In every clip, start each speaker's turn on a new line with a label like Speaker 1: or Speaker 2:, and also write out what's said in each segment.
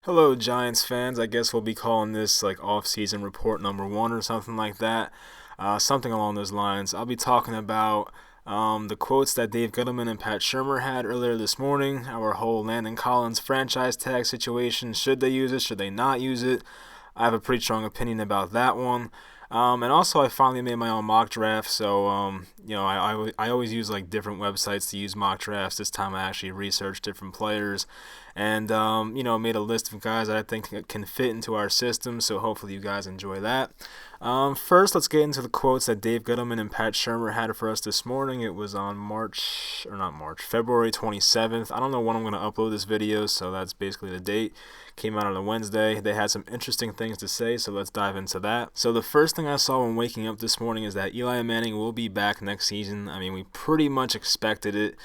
Speaker 1: Hello, Giants fans. I guess we'll be calling this like off-season report number one or something like that. Something along those lines. I'll be talking about the quotes that Dave Gettleman and Pat Shurmur had earlier this morning, our whole Landon Collins franchise tag situation. Should they use it? Should they not use it? I have a pretty strong opinion about that one. And also, I finally made my own mock draft. So, I always use like different websites to use mock drafts. This time, I actually researched different players, and made a list of guys that I think can fit into our system. So hopefully, you guys enjoy that. First, let's get into the quotes that Dave Gettleman and Pat Shurmur had for us this morning. It was on February 27th. I don't know when I'm going to upload this video, so that's basically the date. Came out on a Wednesday. They had some interesting things to say, so let's dive into that. So the first thing I saw when waking up this morning is that Eli Manning will be back next season. I mean, we pretty much expected it.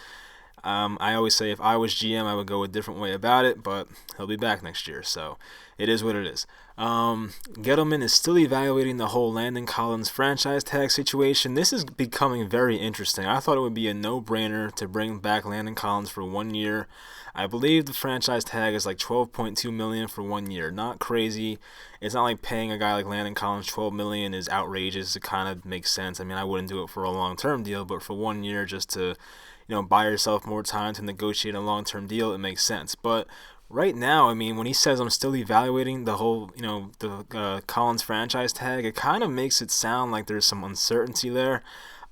Speaker 1: I always say if I was GM, I would go a different way about it, but he'll be back next year, so it is what it is. Gettleman is still evaluating the whole Landon Collins franchise tag situation. This is becoming very interesting. I thought it would be a no-brainer to bring back Landon Collins for 1 year. I believe the franchise tag is like $12.2 million for 1 year. Not crazy. It's not like paying a guy like Landon Collins $12 million is outrageous. It kind of makes sense. I mean, I wouldn't do it for a long-term deal, but for 1 year just to buy yourself more time to negotiate a long-term deal, it makes sense. But right now, I mean, when he says I'm still evaluating the whole, the Collins franchise tag, it kind of makes it sound like there's some uncertainty there.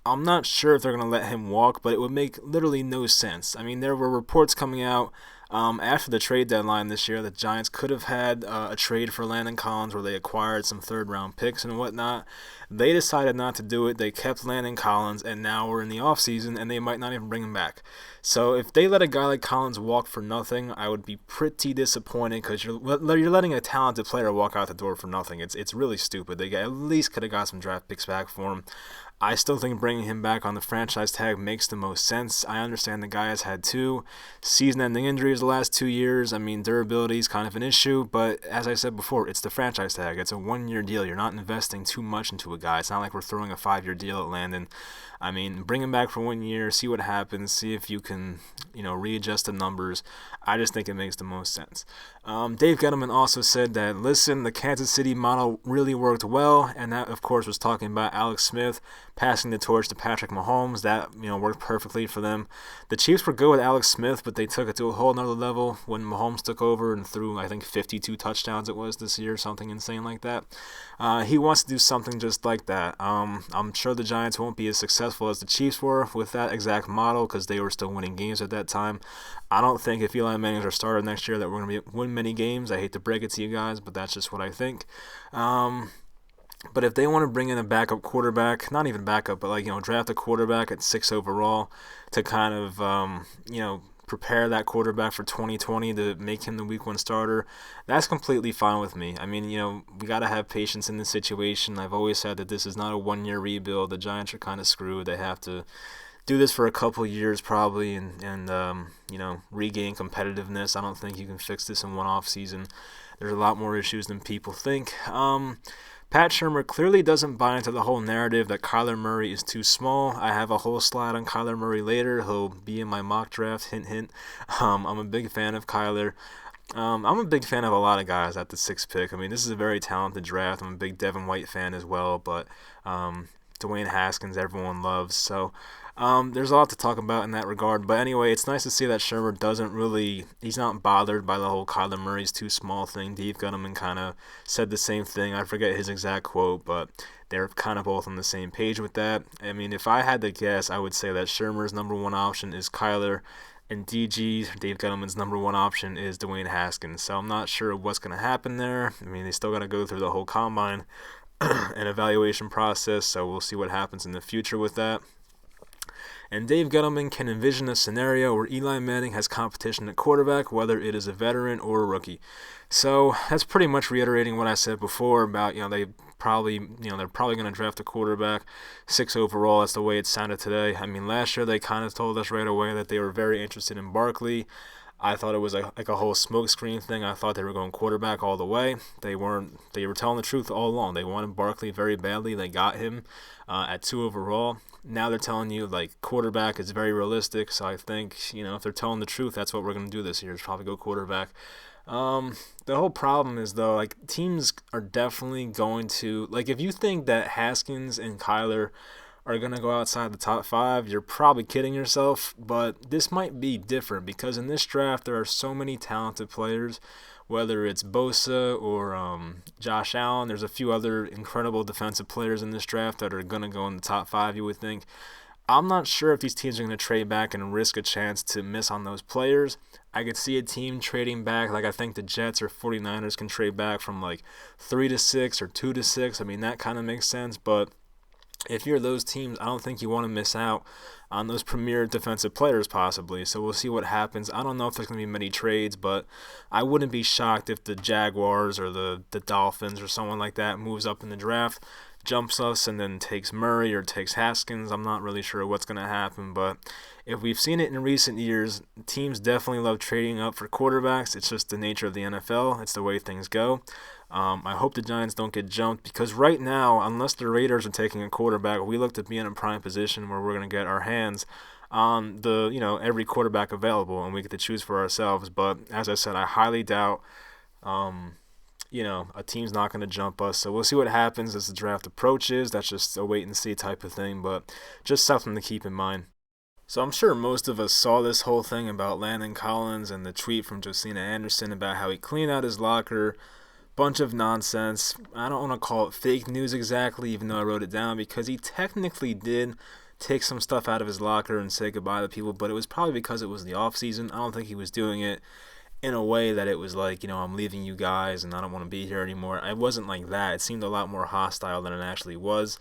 Speaker 1: I'm not sure if they're going to let him walk, but it would make literally no sense. I mean, there were reports coming out after the trade deadline this year that Giants could have had a trade for Landon Collins where they acquired some third-round picks and whatnot. They decided not to do it. They kept Landon Collins, and now we're in the offseason, and they might not even bring him back. So if they let a guy like Collins walk for nothing, I would be pretty disappointed because you're letting a talented player walk out the door for nothing. It's really stupid. They at least could have got some draft picks back for him. I still think bringing him back on the franchise tag makes the most sense. I understand the guy has had 2 season-ending injuries the last 2 years. I mean, durability is kind of an issue, but as I said before, it's the franchise tag. It's a 1-year deal. You're not investing too much into a guy. It's not like we're throwing a 5-year deal at Landon. I mean, bring him back for 1 year, see what happens, see if you can, readjust the numbers. I just think it makes the most sense. Dave Gettleman also said that, listen, the Kansas City model really worked well, and that, of course, was talking about Alex Smith passing the torch to Patrick Mahomes. That, worked perfectly for them. The Chiefs were good with Alex Smith, but they took it to a whole nother level when Mahomes took over and threw, I think, 52 touchdowns it was this year, something insane like that. He wants to do something just like that. I'm sure the Giants won't be as successful as the Chiefs were with that exact model because they were still winning games at that time. I don't think if Eli Manning's our starter next year that we're going to win many games. I hate to break it to you guys, but that's just what I think. But if they want to bring in a backup quarterback, not even backup, but draft a quarterback at 6 overall to kind of, prepare that quarterback for 2020 to make him the week 1 starter, that's completely fine with me. I mean, we got to have patience in this situation. I've always said that this is not a 1-year rebuild. The Giants are kind of screwed. They have to do this for a couple years probably and regain competitiveness. I don't think you can fix this in one off season. There's a lot more issues than people think. Pat Shurmur clearly doesn't buy into the whole narrative that Kyler Murray is too small. I have a whole slide on Kyler Murray later. He'll be in my mock draft, hint, hint. I'm a big fan of Kyler. I'm a big fan of a lot of guys at the 6th pick. I mean, this is a very talented draft. I'm a big Devin White fan as well, but Dwayne Haskins everyone loves. So there's a lot to talk about in that regard. But anyway, it's nice to see that Shurmur he's not bothered by the whole Kyler Murray's too small thing. Dave Gettleman kind of said the same thing. I forget his exact quote, but they're kind of both on the same page with that. I mean, if I had to guess, I would say that Shurmur's number 1 option is Kyler, and Dave Gettleman's number 1 option is Dwayne Haskins. So I'm not sure what's going to happen there. I mean, they still got to go through the whole combine and evaluation process, so we'll see what happens in the future with that. And Dave Gettleman can envision a scenario where Eli Manning has competition at quarterback, whether it is a veteran or a rookie. So that's pretty much reiterating what I said before about, they're probably going to draft a quarterback 6 overall. That's the way it sounded today. I mean, last year they kind of told us right away that they were very interested in Barkley. I thought it was like a whole smokescreen thing. I thought they were going quarterback all the way. They weren't. They were telling the truth all along. They wanted Barkley very badly. They got him at 2 overall. Now they're telling you quarterback is very realistic. So I think if they're telling the truth, that's what we're going to do this year. Is probably go quarterback. The whole problem is though, like teams are definitely going to like if you think that Haskins and Kyler are gonna go outside the top five, you're probably kidding yourself. But this might be different because in this draft there are so many talented players. Whether it's Bosa or Josh Allen, there's a few other incredible defensive players in this draft that are gonna go in the top five. You would think. I'm not sure if these teams are going to trade back and risk a chance to miss on those players. I could see a team trading back, like I think the Jets or 49ers can trade back from like 3 to 6 or 2 to 6. I mean, that kind of makes sense, but if you're those teams, I don't think you want to miss out on those premier defensive players possibly. So we'll see what happens. I don't know if there's going to be many trades, but I wouldn't be shocked if the Jaguars or the Dolphins or someone like that moves up in the draft, jumps us, and then takes Murray or takes Haskins. I'm not really sure what's going to happen, but if we've seen it in recent years, teams definitely love trading up for quarterbacks. It's just the nature of the NFL. It's the way things go. I hope the Giants don't get jumped because right now, unless the Raiders are taking a quarterback, we look to be in a prime position where we're going to get our hands on every quarterback available and we get to choose for ourselves. But as I said, I highly doubt a team's not going to jump us. So we'll see what happens as the draft approaches. That's just a wait and see type of thing, but just something to keep in mind. So I'm sure most of us saw this whole thing about Landon Collins and the tweet from Josina Anderson about how he cleaned out his locker. Bunch of nonsense. I don't want to call it fake news exactly, even though I wrote it down, because he technically did take some stuff out of his locker and say goodbye to people, but it was probably because it was the offseason. I don't think he was doing it in a way that it was like, I'm leaving you guys and I don't want to be here anymore. It wasn't like that. It seemed a lot more hostile than it actually was.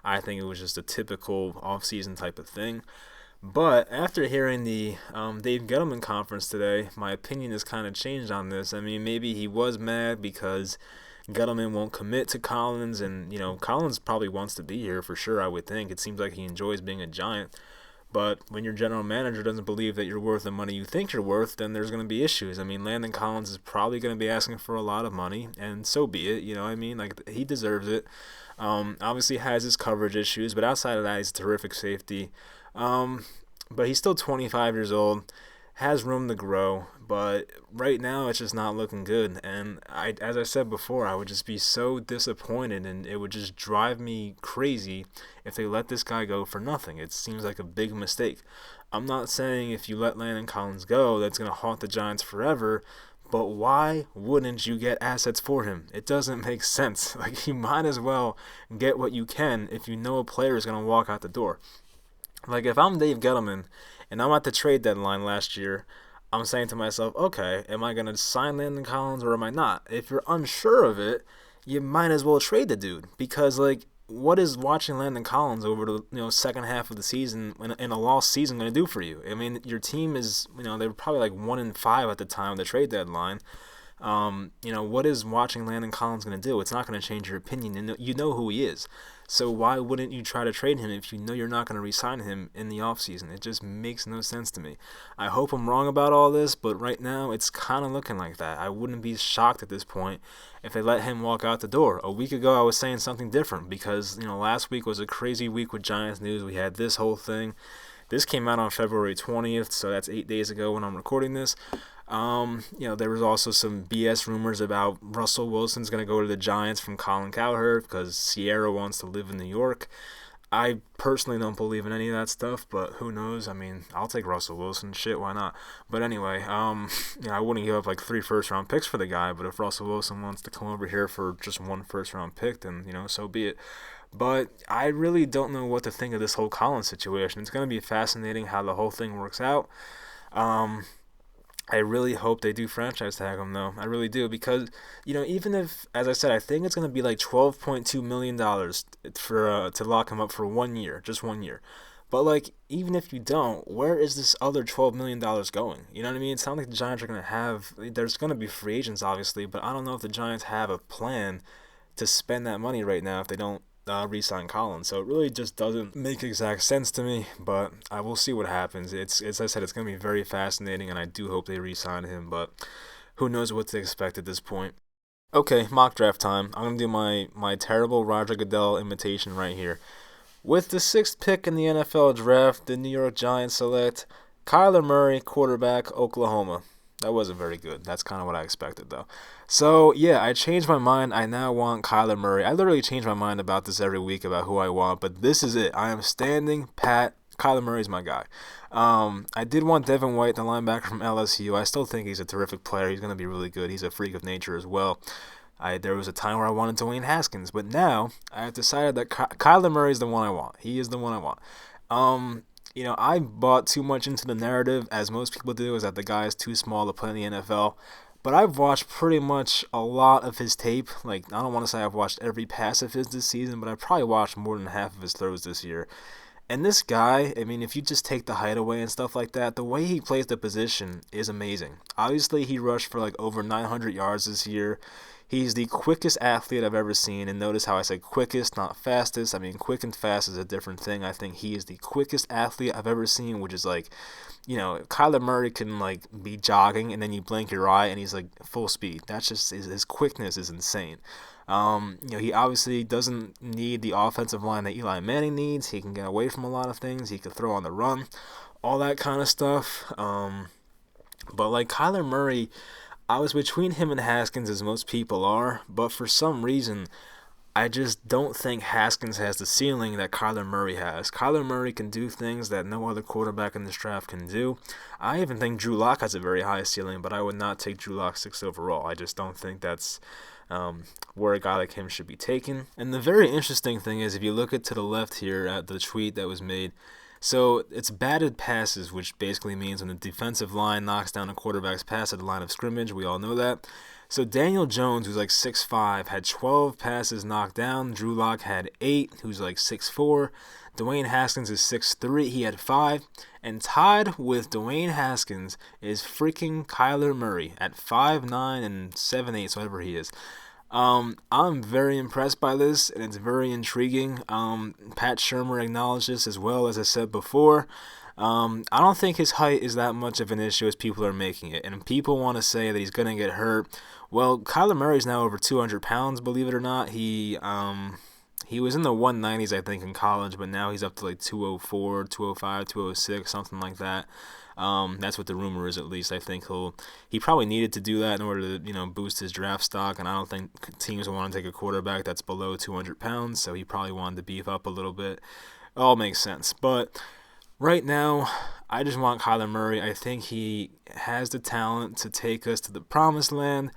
Speaker 1: I think it was just a typical offseason type of thing. But after hearing the Dave Gettleman conference today, my opinion has kind of changed on this. I mean, maybe he was mad because Gettleman won't commit to Collins, and Collins probably wants to be here for sure. I would think it seems like he enjoys being a Giant. But when your general manager doesn't believe that you're worth the money you think you're worth, then there's going to be issues. I mean, Landon Collins is probably going to be asking for a lot of money, and so be it. You know what I mean? Like, he deserves it. Obviously has his coverage issues, but outside of that, he's a terrific safety. But he's still 25 years old, has room to grow, but right now it's just not looking good. And as I said before, I would just be so disappointed, and it would just drive me crazy if they let this guy go for nothing. It seems like a big mistake. I'm not saying if you let Landon Collins go, that's going to haunt the Giants forever, but why wouldn't you get assets for him? It doesn't make sense. Like, you might as well get what you can if you know a player is going to walk out the door. Like, if I'm Dave Gettleman and I'm at the trade deadline last year, I'm saying to myself, okay, am I going to sign Landon Collins or am I not? If you're unsure of it, you might as well trade the dude because, like, what is watching Landon Collins over the second half of the season in a lost season going to do for you? I mean, your team is, they were probably like 1-5 at the time of the trade deadline. What is watching Landon Collins going to do? It's not going to change your opinion, and you know who he is. So why wouldn't you try to trade him if you know you're not going to re-sign him in the offseason? It just makes no sense to me. I hope I'm wrong about all this, but right now it's kind of looking like that. I wouldn't be shocked at this point if they let him walk out the door. A week ago I was saying something different because, last week was a crazy week with Giants news. We had this whole thing. This came out on February 20th, so that's 8 days ago when I'm recording this. There was also some BS rumors about Russell Wilson's going to go to the Giants from Colin Cowherd because Sierra wants to live in New York. I personally don't believe in any of that stuff, but who knows? I mean, I'll take Russell Wilson. Shit, why not? But anyway, I wouldn't give up like 3 first-round picks for the guy, but if Russell Wilson wants to come over here for just 1 first-round pick, then, so be it. But I really don't know what to think of this whole Collins situation. It's going to be fascinating how the whole thing works out. I really hope they do franchise tag him, though. I really do, because, even if, as I said, I think it's going to be like $12.2 million to lock him up for 1 year, just 1 year. But, like, even if you don't, where is this other $12 million going? You know what I mean? It's not like the Giants are going to have, there's going to be free agents, obviously, but I don't know if the Giants have a plan to spend that money right now if they don't re-sign Collins. So it really just doesn't make exact sense to me, but I will see what happens. It's as I said, it's going to be very fascinating, and I do hope they re-sign him, but who knows what to expect at this point. Okay, mock draft time. I'm going to do my terrible Roger Goodell imitation right here. With the 6th pick in the NFL draft, the New York Giants select Kyler Murray, quarterback, Oklahoma. That wasn't very good. That's kind of what I expected, though. So, yeah, I changed my mind. I now want Kyler Murray. I literally change my mind about this every week about who I want, but this is it. I am standing pat. Kyler Murray's my guy. I did want Devin White, the linebacker from LSU. I still think he's a terrific player. He's going to be really good. He's a freak of nature as well. There was a time where I wanted Dwayne Haskins, but now I have decided that Kyler Murray is the one I want. He is the one I want. I bought too much into the narrative, as most people do, is that the guy is too small to play in the NFL. But I've watched pretty much a lot of his tape. Like, I don't want to say I've watched every pass of his this season, but I've probably watched more than half of his throws this year. And this guy, I mean, if you just take the height away and stuff like that, the way he plays the position is amazing. Obviously, he rushed for like over 900 yards this year. He's the quickest athlete I've ever seen, and notice how I said quickest, not fastest. I mean, quick and fast is a different thing. I think he is the quickest athlete I've ever seen, which is like, Kyler Murray can like be jogging, and then you blink your eye, and he's like full speed. That's just his quickness is insane. He obviously doesn't need the offensive line that Eli Manning needs. He can get away from a lot of things. He can throw on the run, all that kind of stuff. But like Kyler Murray, I was between him and Haskins, as most people are, but for some reason, I just don't think Haskins has the ceiling that Kyler Murray has. Kyler Murray can do things that no other quarterback in this draft can do. I even think Drew Lock has a very high ceiling, but I would not take Drew Lock 6th overall. I just don't think that's where a guy like him should be taken. And the very interesting thing is, if you look at to the left here at the tweet that was made, so it's batted passes, which basically means when the defensive line knocks down a quarterback's pass at the line of scrimmage. We all know that. So Daniel Jones, who's like 6'5", had 12 passes knocked down. Drew Lock had 8, who's like 6'4". Dwayne Haskins is 6'3", he had 5. And tied with Dwayne Haskins is freaking Kyler Murray at 5'9" and 7'8", whatever he is. I'm very impressed by this, and it's very intriguing. Pat Shurmur acknowledged this as well, as I said before. I don't think his height is that much of an issue as people are making it. And people want to say that he's going to get hurt. Well, Kyler Murray's now over 200 pounds, believe it or not. He was in the 190s, I think, in college, but now he's up to like 204, 205, 206, something like that. That's what the rumor is, at least. I think he probably needed to do that in order to, boost his draft stock, and I don't think teams want to take a quarterback that's below 200 pounds, so he probably wanted to beef up a little bit. It all makes sense. But right now, I just want Kyler Murray. I think he has the talent to take us to the promised land.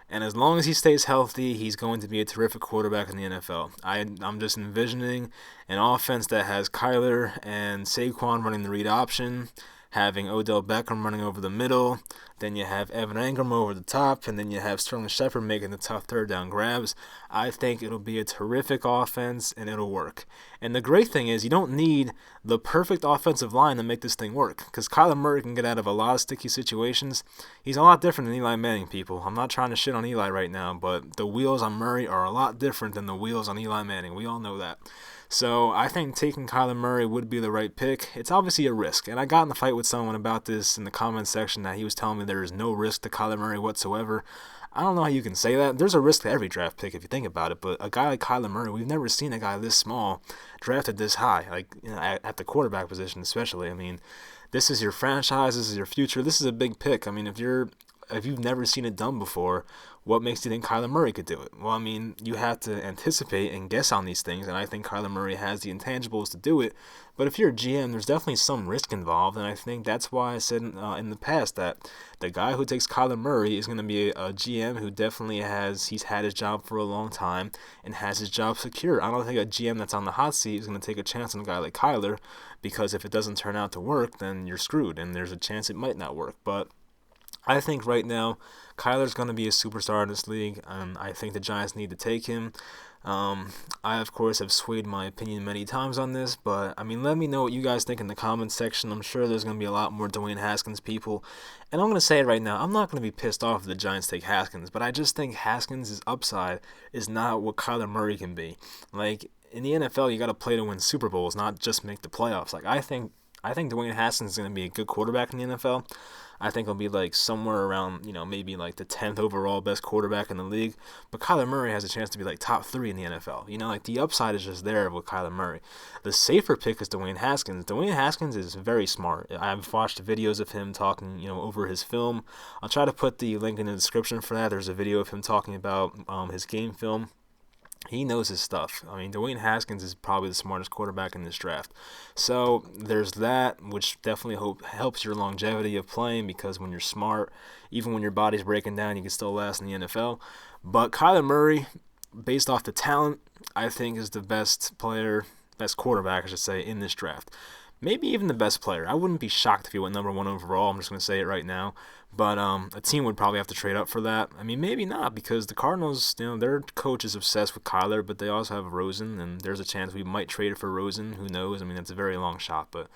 Speaker 1: And as long as he stays healthy, he's going to be a terrific quarterback in the NFL. I'm just envisioning an offense that has Kyler and Saquon running the read option, having Odell Beckham running over the middle, then you have Evan Engram over the top, and then you have Sterling Shepard making the tough third down grabs. I think it'll be a terrific offense, and it'll work. And the great thing is, you don't need the perfect offensive line to make this thing work, because Kyler Murray can get out of a lot of sticky situations. He's a lot different than Eli Manning, people. I'm not trying to shit on Eli right now, but the wheels on Murray are a lot different than the wheels on Eli Manning. We all know that. So I think taking Kyler Murray would be the right pick. It's obviously a risk, and I got in a fight with someone about this in the comments section that he was telling me there is no risk to Kyler Murray whatsoever. I don't know how you can say that. There's a risk to every draft pick if you think about it, but a guy like Kyler Murray, we've never seen a guy this small drafted this high, like at the quarterback position especially. I mean, this is your franchise, this is your future, this is a big pick. I mean, if you've never seen it done before, what makes you think Kyler Murray could do it? Well, I mean, you have to anticipate and guess on these things, and I think Kyler Murray has the intangibles to do it. But if you're a GM, there's definitely some risk involved, and I think that's why I said in the past that the guy who takes Kyler Murray is going to be a GM who definitely he's had his job for a long time and has his job secure. I don't think a GM that's on the hot seat is going to take a chance on a guy like Kyler, because if it doesn't turn out to work, then you're screwed, and there's a chance it might not work. But I think right now, Kyler's going to be a superstar in this league, and I think the Giants need to take him. I, of course, have swayed my opinion many times on this, but, I mean, let me know what you guys think in the comments section. I'm sure there's going to be a lot more Dwayne Haskins people, and I'm going to say it right now, I'm not going to be pissed off if the Giants take Haskins, but I just think Haskins' upside is not what Kyler Murray can be. Like, in the NFL, you got to play to win Super Bowls, not just make the playoffs. Like, I think I think Dwayne Haskins is going to be a good quarterback in the NFL. I think he'll be like somewhere around, maybe like the 10th overall best quarterback in the league. But Kyler Murray has a chance to be like top 3 in the NFL. Like the upside is just there with Kyler Murray. The safer pick is Dwayne Haskins. Dwayne Haskins is very smart. I've watched videos of him talking, over his film. I'll try to put the link in the description for that. There's a video of him talking about his game film. He knows his stuff. Dwayne Haskins is probably the smartest quarterback in this draft. So there's that, which definitely helps your longevity of playing, because when you're smart, even when your body's breaking down, you can still last in the NFL. But Kyler Murray, based off the talent, I think is the best quarterback, I should say, in this draft. Maybe even the best player. I wouldn't be shocked if he went number 1 overall. I'm just going to say it right now. But a team would probably have to trade up for that. Maybe not, because the Cardinals, their coach is obsessed with Kyler, but they also have Rosen, and there's a chance we might trade it for Rosen. Who knows? That's a very long shot, but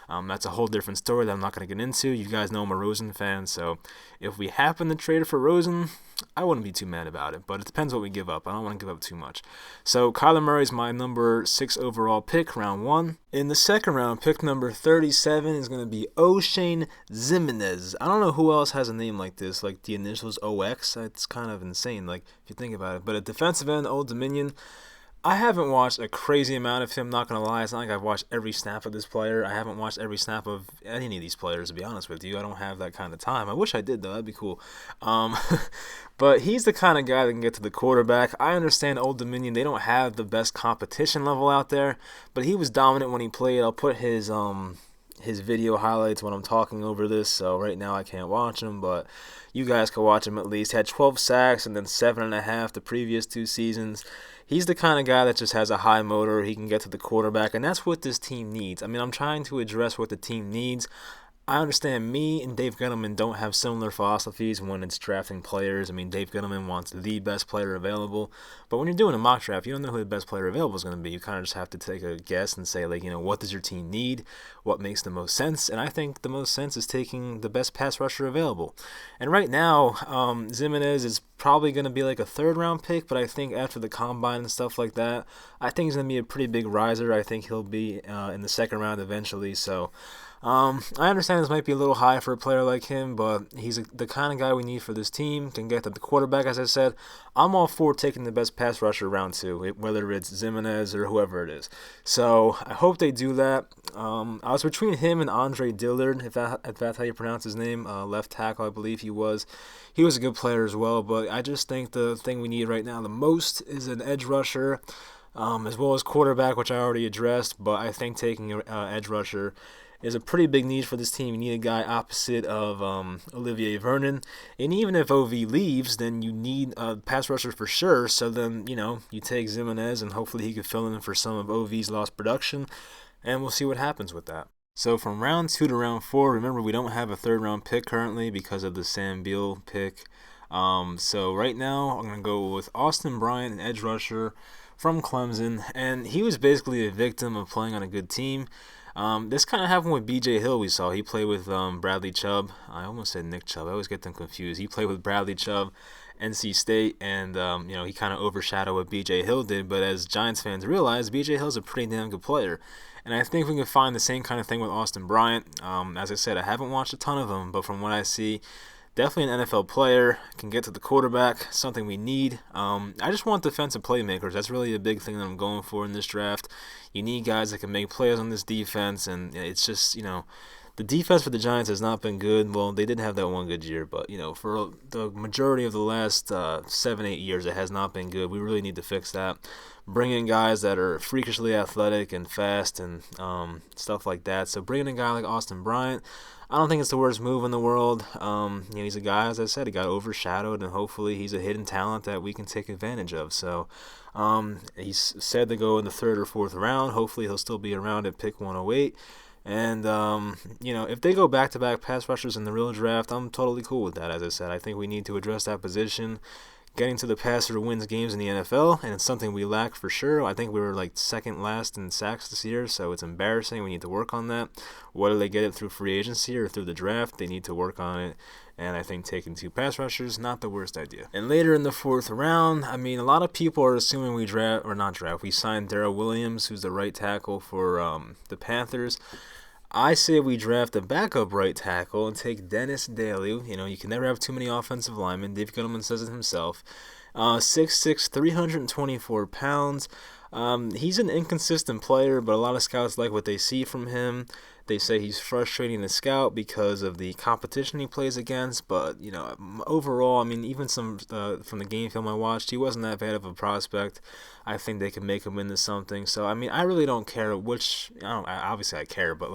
Speaker 1: that's a whole different story that I'm not going to get into. You guys know I'm a Rosen fan, so if we happen to trade it for Rosen, I wouldn't be too mad about it, but it depends what we give up. I don't want to give up too much. So Kyler Murray is my number 6 overall pick, round 1. In the second round, pick number 37 is going to be Oshane Ximines. I don't know who else has a name like this, like the initials OX. It's kind of insane, like if you think about it. But a defensive end, Old Dominion. I haven't watched a crazy amount of him, not going to lie. It's not like I've watched every snap of this player. I haven't watched every snap of any of these players, to be honest with you. I don't have that kind of time. I wish I did, though. That'd be cool. But he's the kind of guy that can get to the quarterback. I understand Old Dominion, they don't have the best competition level out there, but he was dominant when he played. I'll put his video highlights when I'm talking over this, so right now I can't watch him, but you guys can watch him at least. Had 12 sacks and then 7.5 the previous 2 seasons. He's the kind of guy that just has a high motor. He can get to the quarterback, and that's what this team needs. I'm trying to address what the team needs. I understand me and Dave Gettleman don't have similar philosophies when it's drafting players. Dave Gettleman wants the best player available. But when you're doing a mock draft, you don't know who the best player available is going to be. You kind of just have to take a guess and say, what does your team need? What makes the most sense? And I think the most sense is taking the best pass rusher available. And right now, Ximines is probably going to be like a 3rd-round pick, but I think after the combine and stuff like that, I think he's going to be a pretty big riser. I think he'll be in the 2nd round eventually, so I understand this might be a little high for a player like him, but he's the kind of guy we need for this team. Can get to the quarterback, as I said. I'm all for taking the best pass rusher round 2, whether it's Ximines or whoever it is. So I hope they do that. I was between him and Andre Dillard, if that's how you pronounce his name, left tackle, I believe he was. He was a good player as well, but I just think the thing we need right now the most is an edge rusher, as well as quarterback, which I already addressed, but I think taking an edge rusher is a pretty big need for this team. You need a guy opposite of Olivier Vernon. And even if OV leaves, then you need a pass rusher for sure. So then, you take Ximines, and hopefully he could fill in for some of OV's lost production. And we'll see what happens with that. So from round 2 to round 4, remember we don't have a 3rd-round pick currently because of the Sam Beal pick. So right now I'm going to go with Austin Bryant, an edge rusher from Clemson. And he was basically a victim of playing on a good team. This kind of happened with B.J. Hill, we saw. He played with Bradley Chubb. I almost said Nick Chubb. I always get them confused. He played with Bradley Chubb, NC State, and he kind of overshadowed what B.J. Hill did. But as Giants fans realize, B.J. Hill's a pretty damn good player. And I think we can find the same kind of thing with Austin Bryant. As I said, I haven't watched a ton of him, but from what I see, definitely an NFL player, can get to the quarterback, something we need. I just want defensive playmakers. That's really a big thing that I'm going for in this draft. You need guys that can make plays on this defense, and it's just, the defense for the Giants has not been good. Well, they did have that one good year, but, for the majority of the last 7-8 years, it has not been good. We really need to fix that. Bring in guys that are freakishly athletic and fast and stuff like that. So bringing in a guy like Austin Bryant, I don't think it's the worst move in the world. He's a guy, as I said, he got overshadowed, and hopefully he's a hidden talent that we can take advantage of. So he's said to go in the 3rd or 4th round. Hopefully he'll still be around at pick 108. And, if they go back-to-back pass rushers in the real draft, I'm totally cool with that. As I said, I think we need to address that position. Getting to the passer wins games in the NFL, and it's something we lack for sure. I think we were like 2nd last in sacks this year, so it's embarrassing. We need to work on that. Whether they get it through free agency or through the draft, they need to work on it. And I think taking 2 pass rushers, not the worst idea. And later in the 4th round, a lot of people are assuming we signed Darrell Williams, who's the right tackle for the Panthers. I say we draft a backup right tackle and take Dennis Daly. You can never have too many offensive linemen. Dave Gettleman says it himself. 6'6", 324 pounds. He's an inconsistent player, but a lot of scouts like what they see from him. They say he's frustrating to scout because of the competition he plays against, but overall, even some from the game film I watched, he wasn't that bad of a prospect. I think they can make him into something. So I really don't care which. Obviously I care, but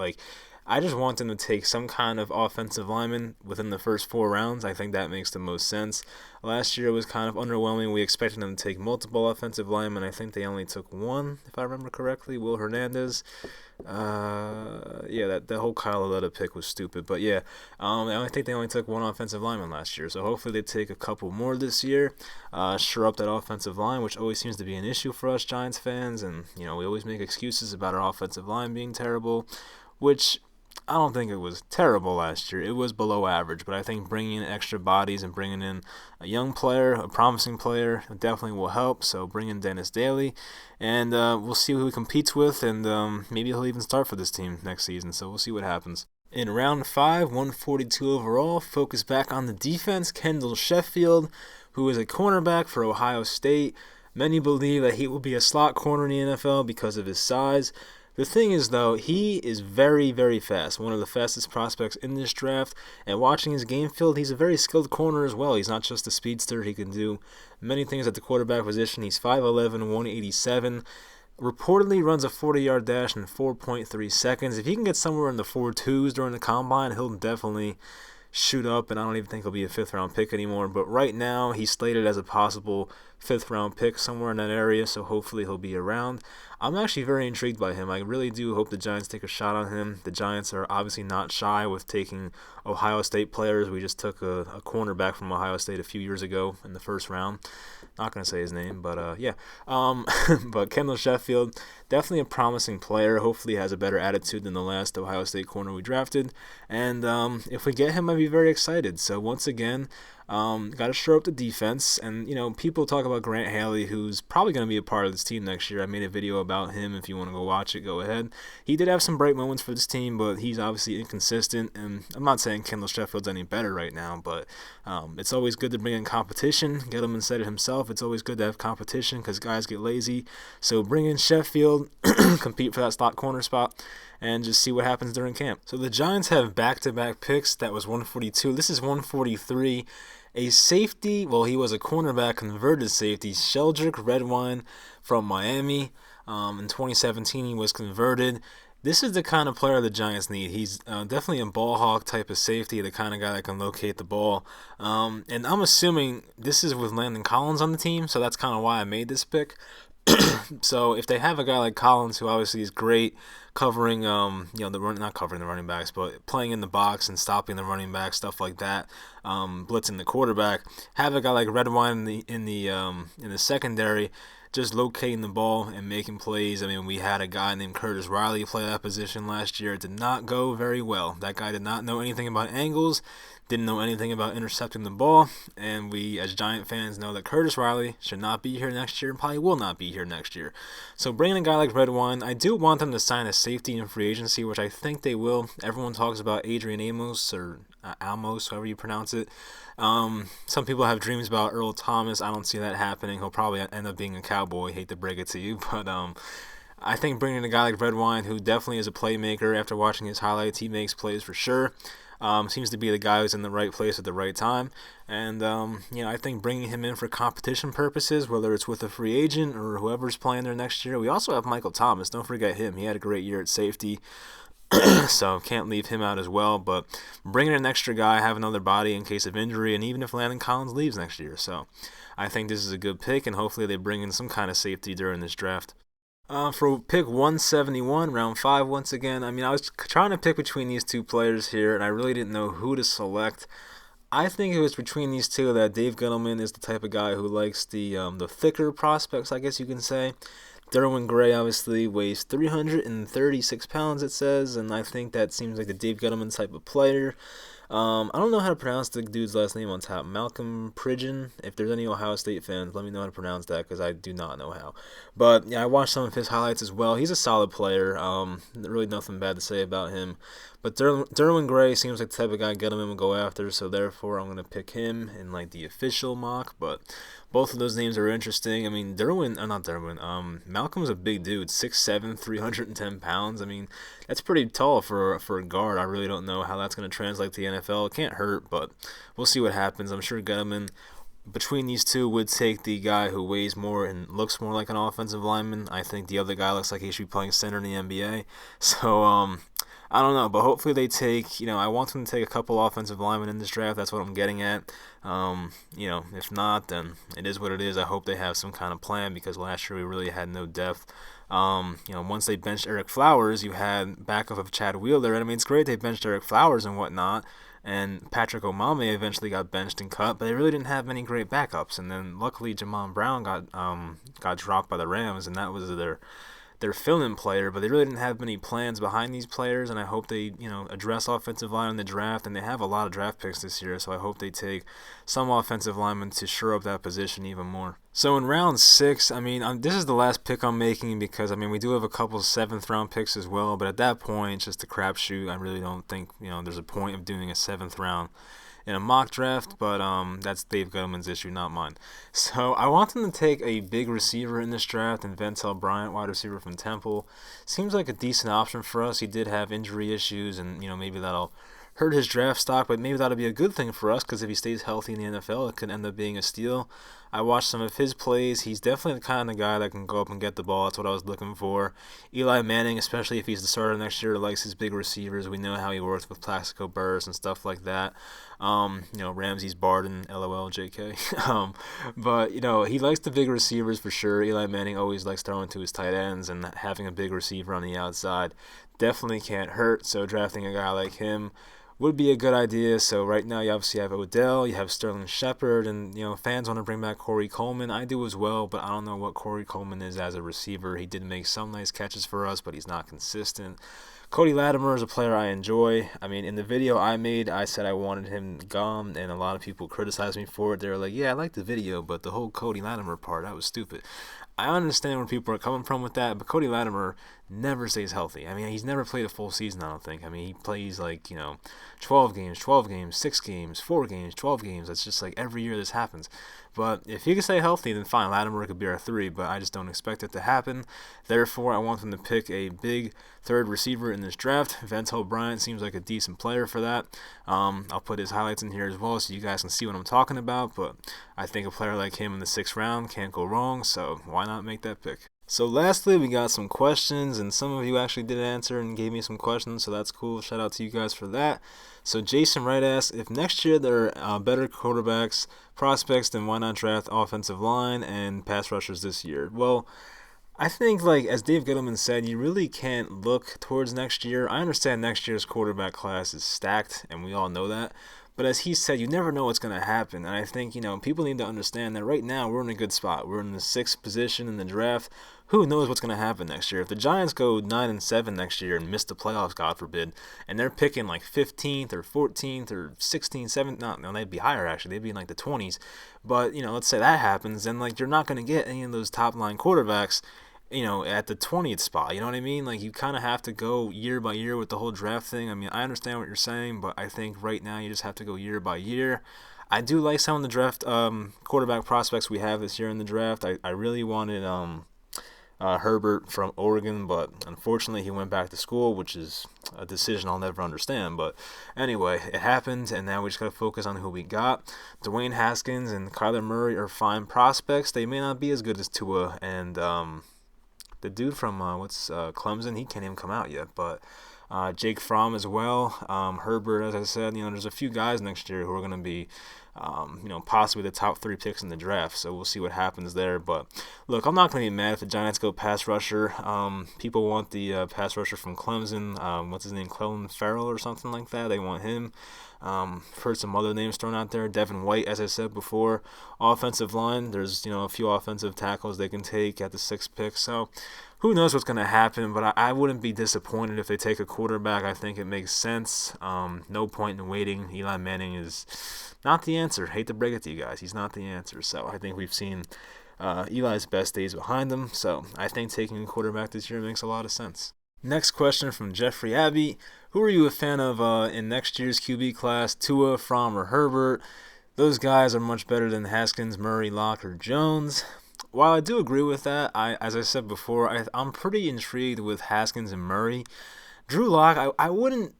Speaker 1: I just want them to take some kind of offensive lineman within the first 4 rounds. I think that makes the most sense. Last year it was kind of underwhelming. We expected them to take multiple offensive linemen. I think they only took one, if I remember correctly, Will Hernandez. That whole Kyle Aletta pick was stupid. But I think they only took one offensive lineman last year. So hopefully they take a couple more this year. Shore up that offensive line, which always seems to be an issue for us Giants fans. And, we always make excuses about our offensive line being terrible, which I don't think it was terrible last year. It was below average, but I think bringing in extra bodies and bringing in a young player, a promising player, definitely will help. So bring in Dennis Daly, and we'll see who he competes with, and maybe he'll even start for this team next season. So we'll see what happens. In round 5, 142 overall, focus back on the defense. Kendall Sheffield, who is a cornerback for Ohio State. Many believe that he will be a slot corner in the NFL because of his size. The thing is, though, he is very, very fast, one of the fastest prospects in this draft, and watching his game film, he's a very skilled corner as well. He's not just a speedster. He can do many things at the quarterback position. He's 5'11", 187, reportedly runs a 40-yard dash in 4.3 seconds. If he can get somewhere in the 4.2s during the combine, he'll definitely shoot up, and I don't even think he'll be a 5th-round pick anymore. But right now, he's slated as a possible 5th-round pick somewhere in that area, so hopefully he'll be around. I'm actually very intrigued by him. I really do hope the Giants take a shot on him. The Giants are obviously not shy with taking Ohio State players. We just took a cornerback from Ohio State a few years ago in the 1st round. Not going to say his name, but but Kendall Sheffield, definitely a promising player. Hopefully he has a better attitude than the last Ohio State corner we drafted. And if we get him, I'd be very excited. So once again, got to shore up the defense. And, people talk about Grant Haley, who's probably going to be a part of this team next year. I made a video about him. If you want to go watch it, go ahead. He did have some bright moments for this team, but he's obviously inconsistent. And I'm not saying Kendall Sheffield's any better right now, but it's always good to bring in competition. Gettleman said it himself. It's always good to have competition because guys get lazy. So bring in Sheffield, compete for that slot corner spot, and just see what happens during camp. So the Giants have back-to-back picks. That was 142. This is 143. A safety, he was a cornerback, converted safety, Sheldrick Redwine from Miami. In 2017, he was converted. This is the kind of player the Giants need. He's definitely a ball hawk type of safety, the kind of guy that can locate the ball. And I'm assuming this is with Landon Collins on the team, so that's kind of why I made this pick. So if they have a guy like Collins, who obviously is great covering, not covering the running backs, but playing in the box and stopping the running back, stuff like that, blitzing the quarterback, have a guy like Redwine in the secondary, just locating the ball and making plays. We had a guy named Curtis Riley play that position last year. It did not go very well. That guy did not know anything about angles, didn't know anything about intercepting the ball, and we, as Giant fans, know that Curtis Riley should not be here next year and probably will not be here next year. So bringing a guy like Redwine, I do want them to sign a safety in free agency, which I think they will. Everyone talks about Adrian Amos, or Almos, however you pronounce it. Some people have dreams about Earl Thomas. I don't see that happening. He'll probably end up being a Cowboy. Hate to break it to you, but I think bringing a guy like Redwine, who definitely is a playmaker, after watching his highlights, he makes plays for sure. Seems to be the guy who's in the right place at the right time. And, I think bringing him in for competition purposes, whether it's with a free agent or whoever's playing there next year. We also have Michael Thomas. Don't forget him. He had a great year at safety. So can't leave him out as well. But bringing in an extra guy, have another body in case of injury, and even if Landon Collins leaves next year. So I think this is a good pick, and hopefully they bring in some kind of safety during this draft. For pick 171, round 5, once again, I was trying to pick between these two players here, and I really didn't know who to select. I think it was between these two that Dave Gettleman is the type of guy who likes the thicker prospects, I guess you can say. Derwin Gray obviously weighs 336 pounds, it says, and I think that seems like the Dave Gettleman type of player. I don't know how to pronounce the dude's last name on top. Malcolm Pridgeon. If there's any Ohio State fans, let me know how to pronounce that because I do not know how. But yeah, I watched some of his highlights as well. He's a solid player. Really nothing bad to say about him. But Derwin Gray seems like the type of guy Gettleman would go after, so therefore I'm gonna pick him in like the official mock. But both of those names are interesting. I mean, not Derwin. Malcolm's a big dude, 6'7", 310 pounds. I mean, that's pretty tall for a guard. I really don't know how that's gonna translate to the NFL. It can't hurt, but we'll see what happens. I'm sure Gettleman, between these two, would take the guy who weighs more and looks more like an offensive lineman. I think the other guy looks like he should be playing center in the NBA. So, I don't know, but hopefully they take, I want them to take a couple offensive linemen in this draft. That's what I'm getting at. If not, then it is what it is. I hope they have some kind of plan because last year we really had no depth. Once they benched Eric Flowers, you had backup of Chad Wheeler. And I mean, it's great they benched Eric Flowers and whatnot. And Patrick Omame eventually got benched and cut, but they really didn't have many great backups. And then luckily Jamon Brown got dropped by the Rams, and that was their fill-in player, but they really didn't have many plans behind these players, and I hope they, address offensive line in the draft, and they have a lot of draft picks this year, so I hope they take some offensive linemen to shore up that position even more. So in round 6, I mean, this is the last pick I'm making because, we do have a couple 7th-round picks as well, but at that point, it's just a crapshoot. I really don't think, there's a point of doing a 7th round in a mock draft, but that's Dave Gettleman's issue, not mine. So I want them to take a big receiver in this draft, and Ventel Bryant, wide receiver from Temple. Seems like a decent option for us. He did have injury issues, and maybe that'll hurt his draft stock, but maybe that'll be a good thing for us because if he stays healthy in the NFL, it could end up being a steal. I watched some of his plays. He's definitely the kind of guy that can go up and get the ball. That's what I was looking for. Eli Manning, especially if he's the starter next year, likes his big receivers. We know how he works with Plaxico Burress and stuff like that. Ramsey's Barden, LOL, JK. But he likes the big receivers for sure. Eli Manning always likes throwing to his tight ends, and having a big receiver on the outside definitely can't hurt. So drafting a guy like him would be a good idea. So right now you obviously have Odell, you have Sterling Shepard, and fans want to bring back Corey Coleman. I do as well, but I don't know what Corey Coleman is as a receiver. He did make some nice catches for us, but he's not consistent. Cody Latimer is a player I enjoy. I mean, in the video I made, I said I wanted him gone, and a lot of people criticized me for it. They were like, yeah, I like the video, but the whole Cody Latimer part, that was stupid. I understand where people are coming from with that, but Cody Latimer never stays healthy. I mean, he's never played a full season, I don't think. I mean, he plays 12 games, 6 games, 4 games, 12 games. That's just like every year this happens. But if he can stay healthy, then fine. Latimer could be our 3, but I just don't expect it to happen. Therefore, I want them to pick a big third receiver in this draft. Ventel Bryant seems like a decent player for that. I'll put his highlights in here as well so you guys can see what I'm talking about, but I think a player like him in the 6th round can't go wrong, so why not make that pick? So lastly, we got some questions, and some of you actually did answer and gave me some questions, so that's cool. Shout out to you guys for that. So Jason Wright asks, if next year there are better quarterbacks, prospects, then why not draft offensive line and pass rushers this year? Well, I think, as Dave Gettleman said, you really can't look towards next year. I understand next year's quarterback class is stacked, and we all know that. But as he said, you never know what's going to happen. And I think, people need to understand that right now we're in a good spot. We're in the 6th position in the draft. Who knows what's going to happen next year? If the Giants go 9-7 next year and miss the playoffs, God forbid, and they're picking 15th or 14th or 16th, 17th, no, they'd be higher actually. They'd be in the 20s. But, let's say that happens, then you're not going to get any of those top line quarterbacks at the 20th spot. You know what I mean? You kind of have to go year by year with the whole draft thing. I mean, I understand what you're saying, but I think right now you just have to go year by year. I do like some of the draft quarterback prospects we have this year in the draft. I really wanted Herbert from Oregon, but unfortunately he went back to school, which is a decision I'll never understand. But anyway, it happened, and now we just got to focus on who we got. Dwayne Haskins and Kyler Murray are fine prospects. They may not be as good as Tua and the dude from Clemson, he can't even come out yet, but Jake Fromm as well. Herbert, as I said, there's a few guys next year who are going to be, possibly the top 3 picks in the draft, so we'll see what happens there. But look, I'm not going to be mad if the Giants go pass rusher. People want the pass rusher from Clemson. What's his name? Clelin Ferrell or something like that. They want him. Heard some other names thrown out there. Devin White, as I said before. Offensive line, there's a few offensive tackles they can take at the 6th pick. So who knows what's going to happen, but I wouldn't be disappointed if they take a quarterback. I think it makes sense. No point in waiting. Eli Manning is not the answer. Hate to break it to you guys. He's not the answer. So I think we've seen Eli's best days behind him. So I think taking a quarterback this year makes a lot of sense. Next question from Jeffrey Abbey. Who are you a fan of in next year's QB class? Tua, Fromm, or Herbert? Those guys are much better than Haskins, Murray, Locke, or Jones. While I do agree with that, as I said before, I'm pretty intrigued with Haskins and Murray. Drew Lock, I wouldn't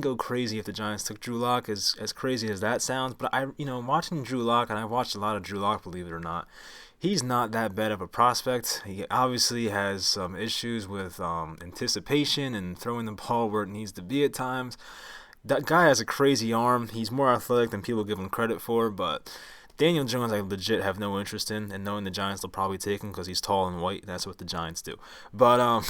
Speaker 1: go crazy if the Giants took Drew Lock, as crazy as that sounds. But watching Drew Lock, and I watched a lot of Drew Lock, believe it or not, he's not that bad of a prospect. He obviously has some issues with anticipation and throwing the ball where it needs to be at times. That guy has a crazy arm. He's more athletic than people give him credit for, but Daniel Jones I legit have no interest in, and knowing the Giants will probably take him because he's tall and white. That's what the Giants do. But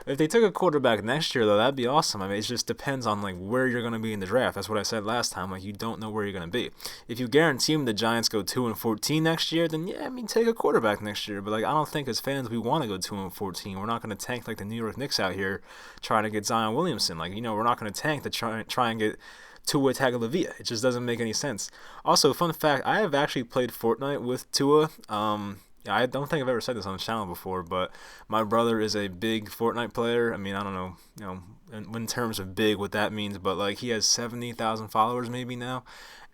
Speaker 1: if they took a quarterback next year, though, that'd be awesome. I mean, it just depends on where you're going to be in the draft. That's what I said last time. You don't know where you're going to be. If you guarantee him the Giants go 2-14 next year, then yeah, take a quarterback next year. But I don't think as fans we want to go 2-14. We're not going to tank like the New York Knicks out here trying to get Zion Williamson. We're not going to tank to try and get Tua Tagovailoa. It just doesn't make any sense. Also, fun fact, I have actually played Fortnite with Tua. I don't think I've ever said this on the channel before, but my brother is a big Fortnite player. I mean, I don't know, in terms of big what that means, but he has 70,000 followers maybe now.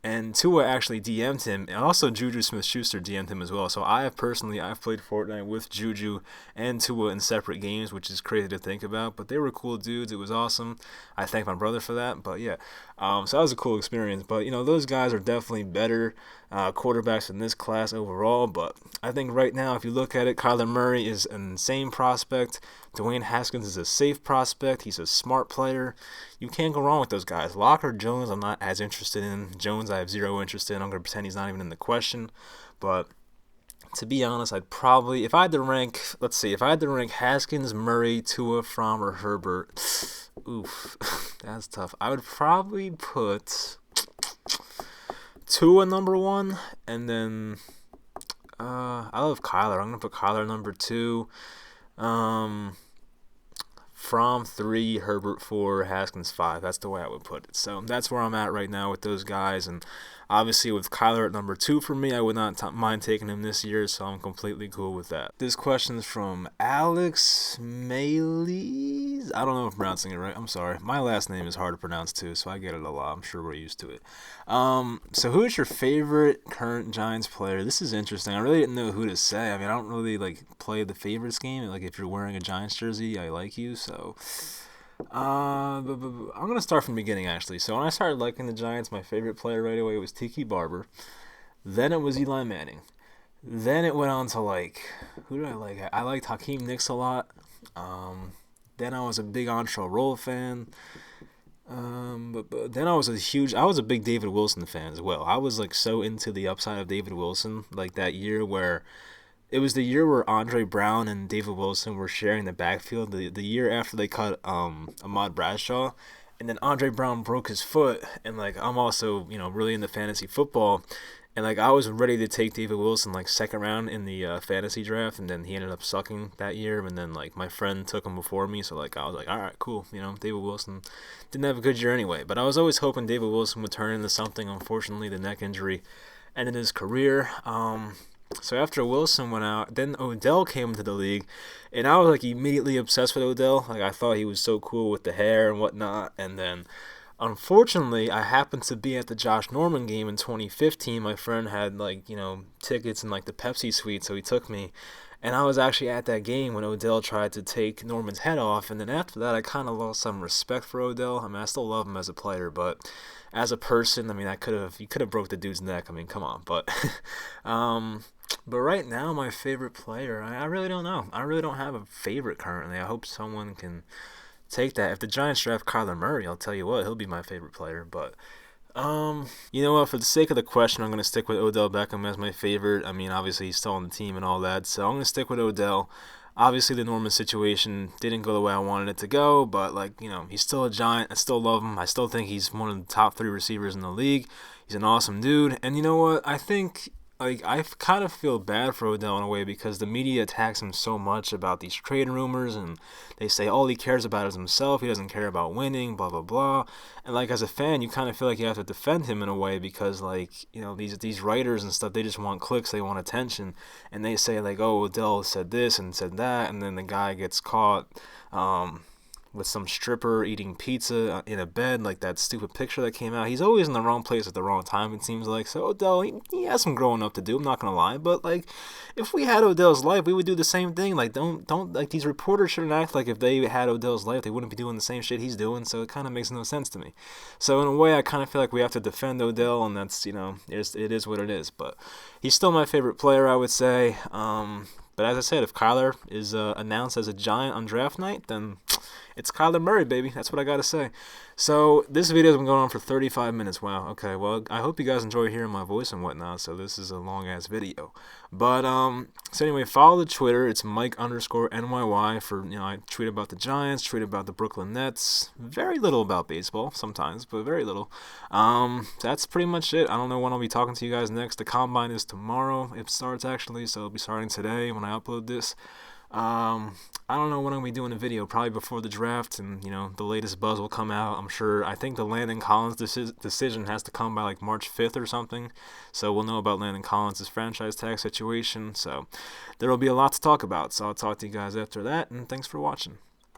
Speaker 1: And Tua actually DM'd him, and also Juju Smith-Schuster DM'd him as well. So I've played Fortnite with Juju and Tua in separate games, which is crazy to think about. But they were cool dudes. It was awesome. I thank my brother for that. But yeah, so that was a cool experience. But those guys are definitely better quarterbacks in this class overall. But I think right now, if you look at it, Kyler Murray is an insane prospect. Dwayne Haskins is a safe prospect. He's a smart player. You can't go wrong with those guys. Locke or Jones, I'm not as interested in. Jones, I have zero interest in. I'm going to pretend he's not even in the question. But to be honest, I'd probably, if I had to rank Haskins, Murray, Tua, Fromm, or Herbert, oof, that's tough. I would probably put Tua number 1, and then I love Kyler. I'm going to put Kyler number 2. Fromm 3, Herbert 4, Haskins 5. That's the way I would put it. So that's where I'm at right now with those guys. And obviously with Kyler at number 2 for me, I would not mind taking him this year, so I'm completely cool with that. This question is from Alex Mayles. I don't know if I'm pronouncing it right. I'm sorry. My last name is hard to pronounce too, so I get it a lot. I'm sure we're used to it. So who is your favorite current Giants player? This is interesting. I really didn't know who to say. I mean, I don't really play the favorites game. If you're wearing a Giants jersey, I like you. So I'm gonna start from the beginning actually. So when I started liking the Giants, my favorite player right away was Tiki Barber. Then it was Eli Manning. Then it went on to who did I like? I liked Hakeem Nicks a lot. Then I was a big Antrell Roll fan. But then I was a big David Wilson fan as well. I was so into the upside of David Wilson, that year where it was the year where Andre Brown and David Wilson were sharing the backfield. The year after they cut Ahmad Bradshaw, and then Andre Brown broke his foot, and I'm also really into fantasy football. And I was ready to take David Wilson second round in the fantasy draft, and then he ended up sucking that year. And then my friend took him before me, so I was all right, cool. David Wilson didn't have a good year anyway. But I was always hoping David Wilson would turn into something. Unfortunately, the neck injury ended his career. So after Wilson went out, then Odell came into the league, and I was immediately obsessed with Odell. I thought he was so cool with the hair and whatnot, and then. Unfortunately, I happened to be at the Josh Norman game in 2015. My friend had tickets in the Pepsi suite, so he took me. And I was actually at that game when Odell tried to take Norman's head off. And then after that, I kind of lost some respect for Odell. I mean, I still love him as a player, but as a person, I mean, you could have broke the dude's neck. I mean, come on. But but right now, my favorite player, I really don't know. I really don't have a favorite currently. I hope someone can take that. If the Giants draft Kyler Murray, I'll tell you what, he'll be my favorite player. But you know what? For the sake of the question, I'm going to stick with Odell Beckham as my favorite. I mean, obviously he's still on the team and all that, so I'm going to stick with Odell. Obviously, the Norman situation didn't go the way I wanted it to go, but like, he's still a Giant. I still love him. I still think he's one of the top 3 receivers in the league. He's an awesome dude. And you know what? I think like I kind of feel bad for Odell in a way because the media attacks him so much about these trade rumors, and they say all he cares about is himself. He doesn't care about winning, blah blah blah. And like as a fan, you kind of feel like you have to defend him in a way because like these writers and stuff, they just want clicks, they want attention, and they say like, oh, Odell said this and said that, and then the guy gets caught. With some stripper eating pizza in a bed, like that stupid picture that came out. He's always in the wrong place at the wrong time, it seems like. So Odell, he has some growing up to do, I'm not going to lie. But, like, if we had Odell's life, we would do the same thing. Like, don't like, these reporters shouldn't act like if they had Odell's life, they wouldn't be doing the same shit he's doing. So it kind of makes no sense to me. So in a way, I kind of feel like we have to defend Odell, and that's, it is what it is. But he's still my favorite player, I would say. But as I said, if Kyler is announced as a Giant on draft night, then it's Kyler Murray, baby. That's what I got to say. So this video has been going on for 35 minutes. Wow. Okay. Well, I hope you guys enjoy hearing my voice and whatnot. So this is a long-ass video. But, so anyway, follow the Twitter. It's Mike_NYY for, I tweet about the Giants, tweet about the Brooklyn Nets. Very little about baseball sometimes, but very little. That's pretty much it. I don't know when I'll be talking to you guys next. The Combine is tomorrow. It starts, actually, so it'll be starting today when I upload this. I don't know when I'm going to be doing a video, probably before the draft, and, the latest buzz will come out, I'm sure. I think the Landon Collins decision has to come by, like, March 5th or something, so we'll know about Landon Collins' franchise tag situation, so there will be a lot to talk about, so I'll talk to you guys after that, and thanks for watching.